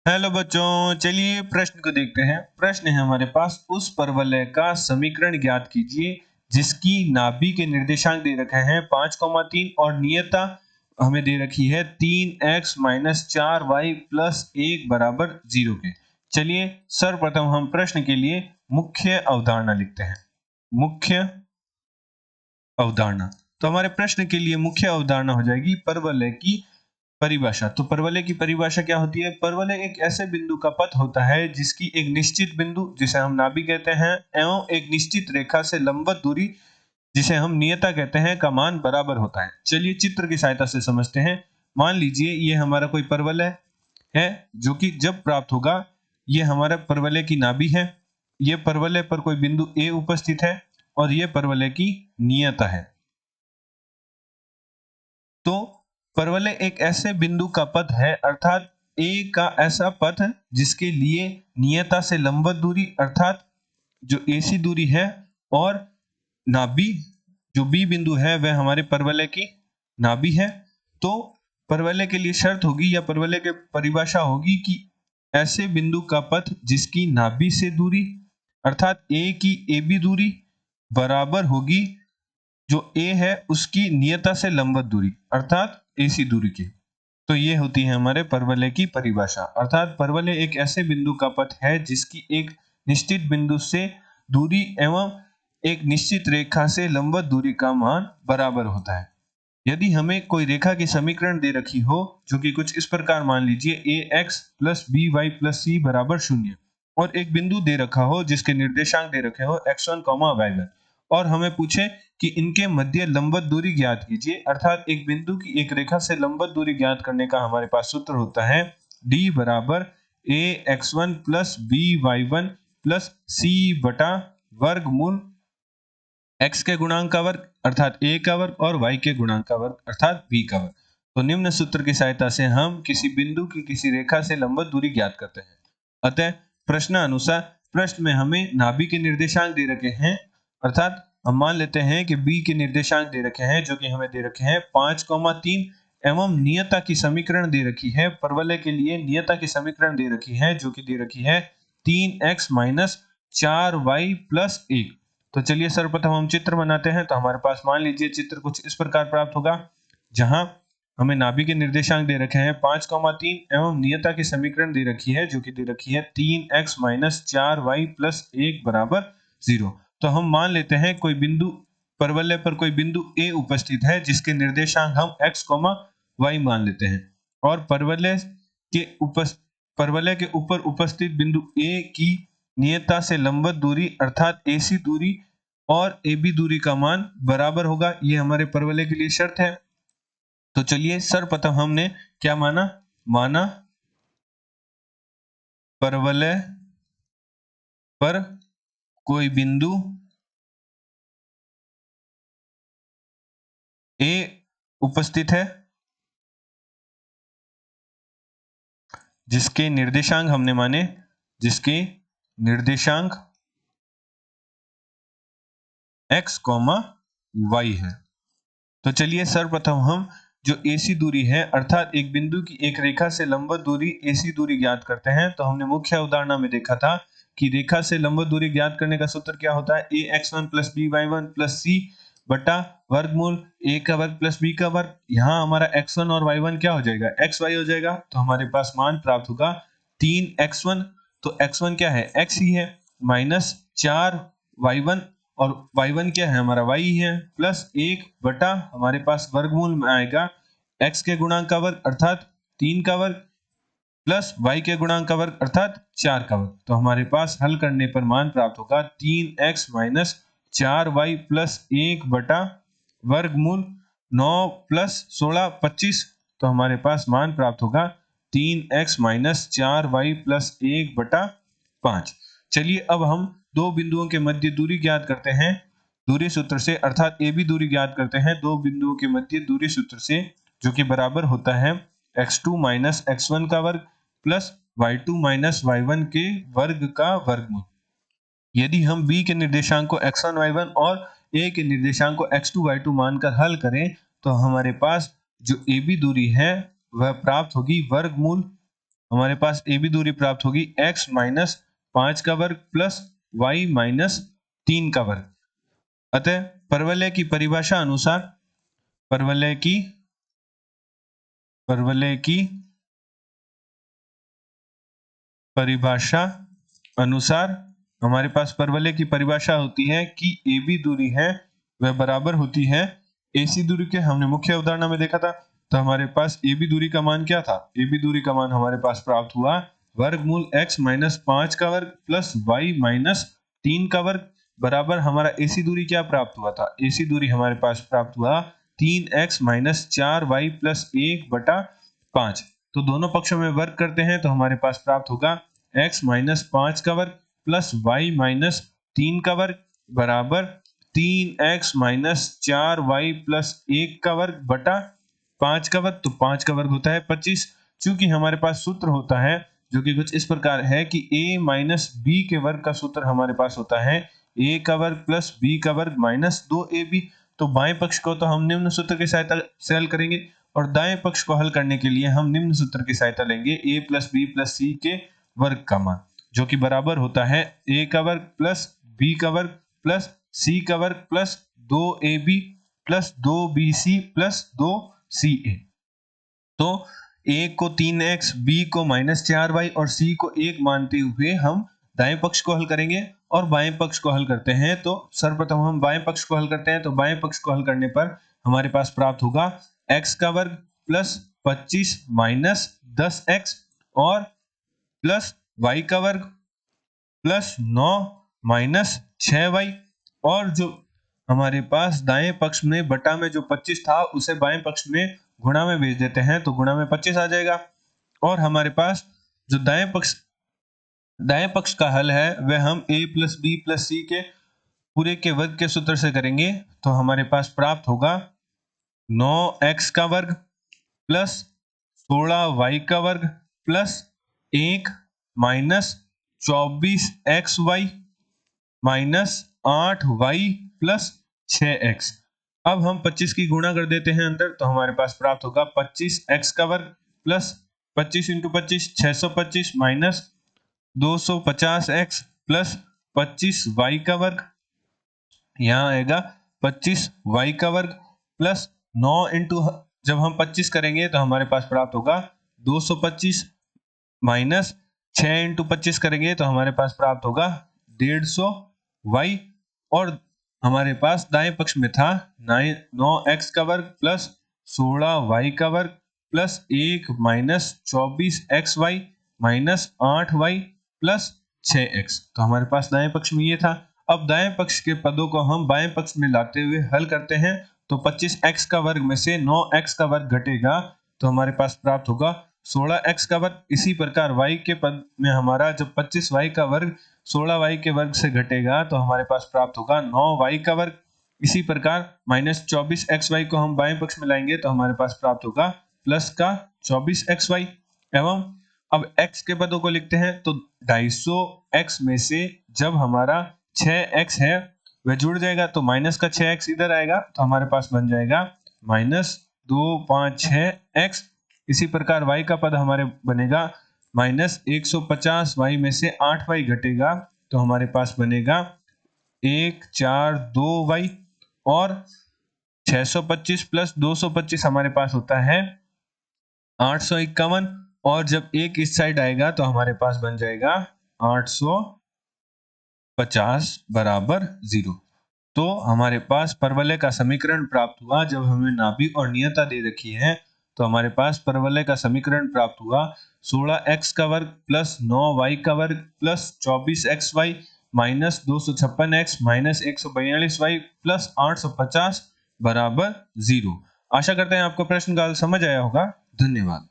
Hello बच्चों, चलिए प्रश्न को देखते हैं। प्रश्न है हमारे पास, उस परवलय का समीकरण ज्ञात कीजिए जिसकी नाभि के निर्देशांक दे रखे हैं 5,3 और नियता हमें दे रखी है 3x माइनस 4y प्लस 1 बराबर 0 के। चलिए सर्वप्रथम हम प्रश्न के लिए मुख्य अवधारणा लिखते हैं। मुख्य अवधारणा, तो हमारे प्रश्न के लिए मुख्य अवधारणा हो जाएगी परवलय की परिभाषा। तो परवलय की परिभाषा क्या होती है? परवलय एक ऐसे बिंदु का पथ होता है जिसकी एक निश्चित बिंदु, जिसे हम नाभि कहते हैं, एवं एक निश्चित रेखा से लंबवत दूरी, जिसे हम नियता कहते हैं, का मान बराबर होता है। चलिए चित्र की सहायता से समझते हैं। मान लीजिए ये हमारा कोई परवलय है जो कि जब प्राप्त होगा, ये हमारा परवलय की नाभि है, ये परवलय पर कोई बिंदु ए उपस्थित है और ये परवलय की नियता है। तो परवलय एक ऐसे बिंदु का पथ है, अर्थात ए का ऐसा पथ जिसके लिए नियता से लंबवत दूरी अर्थात जो एसी दूरी है, और नाभि जो बी बिंदु है वह हमारे परवलय की नाभि है। तो परवलय के लिए शर्त होगी या परवलय के परिभाषा होगी कि ऐसे बिंदु का पथ जिसकी नाभि से दूरी अर्थात ए की ए बी दूरी बराबर होगी जो ए है उसकी नियता से लंबवत दूरी अर्थात एसी दूरी की। तो ये होती है हमारे परवलय की परिभाषा। अर्थात परवलय एक ऐसे बिंदु का पथ है जिसकी एक निश्चित बिंदु से दूरी एवं एक निश्चित रेखा से लंबवत दूरी का मान बराबर होता है। यदि हमें कोई रेखा की समीकरण दे रखी हो जो कि कुछ इस प्रकार, मान लीजिए ax plus B Y plus C बराबर 0, और एक बिंदु दे रखा हो जिसके निर्देशांक दे रखे हो x1, y1, और हमें पूछे कि इनके मध्य लंबवत दूरी ज्ञात कीजिए, अर्थात एक बिंदु की एक रेखा से लंबवत दूरी ज्ञात करने का हमारे पास सूत्र होता है d बराबर ax1 plus by1 plus c बटा वर्गमूल x के गुणांक का वर्ग अर्थात a का वर्ग और y के गुणांक का वर्ग अर्थात b का वर्ग। तो निम्न सूत्र की सहायता से हम किसी बिंदु की किसी रेखा से लंबवत दूरी ज्ञात करते हैं। अतः प्रश्नानुसार प्रश्न में हमें नाभि के निर्देशांक दे रखे हैं, अर्थात हम मान लेते हैं कि b के निर्देशांक दे रखे हैं जो कि हमें दे रखे हैं 5,3, एवं नियता की समीकरण दे रखी है। परवलय के लिए नियता की समीकरण दे रखी है जो कि दे रखी है 3x माइनस 4y प्लस 1। तो चलिए सर्वप्रथम हम चित्र बनाते हैं। तो हमारे पास मान लीजिए चित्र कुछ इस प्रकार प्राप्त होगा, जहां हमें नाभि के निर्देशांक दे रखे हैं 5,3 एवं नियता की समीकरण दे रखी है जो कि दे रखी है 3x माइनस 4y प्लस 1 बराबर 0। तो हम मान लेते हैं कोई बिंदु परवलय पर कोई बिंदु A उपस्थित है जिसके निर्देशांक हम x, y मान लेते हैं, और परवलय के ऊपर उपस्थित बिंदु A की नियता से लंबवत दूरी अर्थात AC दूरी और AB दूरी का मान बराबर होगा। ये हमारे परवलय के लिए शर्त है। तो चलिए सर्वप्रथम हमने क्या माना परवलय पर कोई बिंदु A उपस्थित है जिसके निर्देशांक हमने माने, जिसके निर्देशांक x, y है। तो चलिए सर्वप्रथम हम जो AC दूरी है अर्थात एक बिंदु की एक रेखा से लंबवत दूरी AC दूरी ज्ञात करते हैं। तो हमने मुख्य उदाहरण में देखा था कि रेखा से लंबवत दूरी ज्ञात करने का सूत्र क्या होता है, ax1 plus by1 plus c बटा वर्गमूल a का वर्ग प्लस b का वर्ग। यहाँ हमारा x1 और y1 क्या हो जाएगा, xy हो जाएगा। तो हमारे पास मान प्राप्त होगा 3x1, तो x1 क्या है, x ही है, माइनस 4y1 और y1 क्या है, हमारा y है, प्लस 1 बटा हमारे पास वर्गमूल में आएगा x के गुणांक का वर्ग अर्थात 3 का वर्ग प्लस y के गुणांक का वर्ग अर्थात 4 का वर्ग। तो हमारे पास हल करने पर मान प्राप्त होगा 3x माइनस 4y प्लस 1 बटा वर्गमूल 9 प्लस 16 25। तो हमारे पास मान प्राप्त होगा 3x माइनस 4y प्लस 1 बटा 5। चलिए अब हम दो बिंदुओं के मध्य दूरी ज्ञात करते हैं दूरी सूत्र से, अर्थात AB दूरी ज्ञात करते हैं दो बिंदुओं के मध्य दूरी सूत्र से, जो कि बराबर होता है x2 माइनस x1 का वर्ग प्लस y2 माइनस y1 के वर्ग का वर्गमूल। यदि हम b के निर्देशांक को x1 y1 और a के निर्देशांक को x2 y2 मानकर हल करें तो हमारे पास जो AB दूरी है वह प्राप्त होगी वर्गमूल हमारे पास ए बी दूरी प्राप्त होगी x माइनस 5 का वर्ग प्लस y माइनस 3 का वर्ग। अतः परवलय की परिभाषा अनुसार परवलय की परिभाषा अनुसार हमारे पास परवलय की परिभाषा होती है कि ए बी दूरी है वह बराबर होती है AC दूरी के। हमने मुख्य अवधारणा में देखा था, तो हमारे पास ए बी दूरी का मान क्या था? ए बी दूरी का मान हमारे पास प्राप्त हुआ वर्गमूल x माइनस 5 का वर्ग प्लस y माइनस 3 का वर्ग बराबर हमारा AC दूरी क्या प्राप्त हुआ था? AC दूरी हमारे पास प्राप्त हुआ 3x माइनस 4y प्लस 1 बटा 5। तो दोनों पक्षों में वर्ग करते हैं तो हमारे पास प्राप्त होगा x माइनस 5 का वर्ग प्लस y माइनस 3 का वर्ग बराबर 3x माइनस 4y प्लस 1 का वर्ग बटा 5 का वर्ग। तो 5 का वर्ग होता है 25। चूंकि हमारे पास सूत्र होता है जो कि कुछ इस प्रकार है कि a माइनस b के वर्ग का सूत्र हमारे पास होता है a का वर्ग प्लस b का वर्ग माइनस 2ab। तो बाएं पक्ष को तो हम निम्न सूत्र की सहायता से हल करेंगे और दाएं पक्ष को हल करने के लिए हम निम्न सूत्र की सहायता लेंगे a plus b plus c के वर्ग का मान, जो कि बराबर होता है a का वर्ग प्लस b का वर्ग प्लस c का वर्ग plus 2ab plus 2bc plus 2ca। तो a को 3x, b को माइनस 4y और c को 1 मानते हुए हम दाएं पक्ष को हल करेंगे और बाएं पक्ष को हल करते हैं। तो सर्वप्रथम हम बाएं पक्ष को हल करते हैं, तो बाएं पक्ष को हल करने पर हमारे पास प्राप्त होगा x का वर्ग प्लस 25 माइनस 10x और प्लस y का वर्ग प्लस 9 माइनस 6y। और जो हमारे पास दाएं पक्ष में बटा में जो 25 था उसे बाएं पक्ष में गुणा में भेज देते हैं, तो गुणा में 25 आ जाएगा। और हमारे पास जो दाएं पक्ष का हल है वह हम a प्लस बी प्लस सी के पूरे के वर्ग के सूत्र से करेंगे। तो हमारे पास प्राप्त होगा 9x का वर्ग प्लस 16y का वर्ग plus 1 minus 24xy minus 8y plus 6x। अब हम 25 की गुणा कर देते हैं अंदर, तो हमारे पास प्राप्त होगा 25x का वर्ग plus 25 into 25 625 minus 250x plus 25y का वर्ग। यहाँ आएगा 25y का वर्ग प्लस 9 इंटू, जब हम 25 करेंगे तो हमारे पास प्राप्त होगा 225 माइनस 6 इंटू 25 करेंगे तो हमारे पास प्राप्त होगा 150y। और हमारे पास दाएं पक्ष में था 9x का वर्ग प्लस 16y का वर्ग plus 1 minus 24xy minus 8y plus 6x। तो हमारे पास दाएं पक्ष में ये था। अब दाएं पक्ष के पदों को हम बाएं पक्ष में लाते हुए हल करते हैं, तो 25x का वर्ग में से 9x का वर्ग घटेगा तो हमारे पास प्राप्त होगा 16x का वर्ग। इसी प्रकार y के पद में हमारा जब 25y का वर्ग 16y के वर्ग से घटेगा तो हमारे पास प्राप्त होगा 9y का वर्ग। इसी प्रकार माइनस 24xy को हम बाएं पक्ष में लाएंगे तो हमारे पास प्राप्त होगा प्लस का 24xy। एवं अब x के पदों को लिखते हैं, तो 250x में से जब हमारा 6x है वह जुड़ जाएगा तो माइनस का 6x इधर आएगा तो हमारे पास बन जाएगा माइनस 256x। इसी प्रकार y का पद हमारे बनेगा माइनस 150y में से 8y घटेगा तो हमारे पास बनेगा 142y। और 625 प्लस 225 हमारे पास होता है 851, और जब एक इस साइड आएगा तो हमारे पास बन जाएगा 850 बराबर 0। तो हमारे पास परवलय का समीकरण प्राप्त हुआ। जब हमें नाभि और नियता दे रखी है तो हमारे पास परवलय का समीकरण प्राप्त हुआ 16x का वर्ग प्लस 9y का वर्ग plus 24xy minus 256x minus 142y plus 850 बराबर 0। आशा करते हैं आपको प्रश्न का हल समझ आया होगा। धन्यवाद।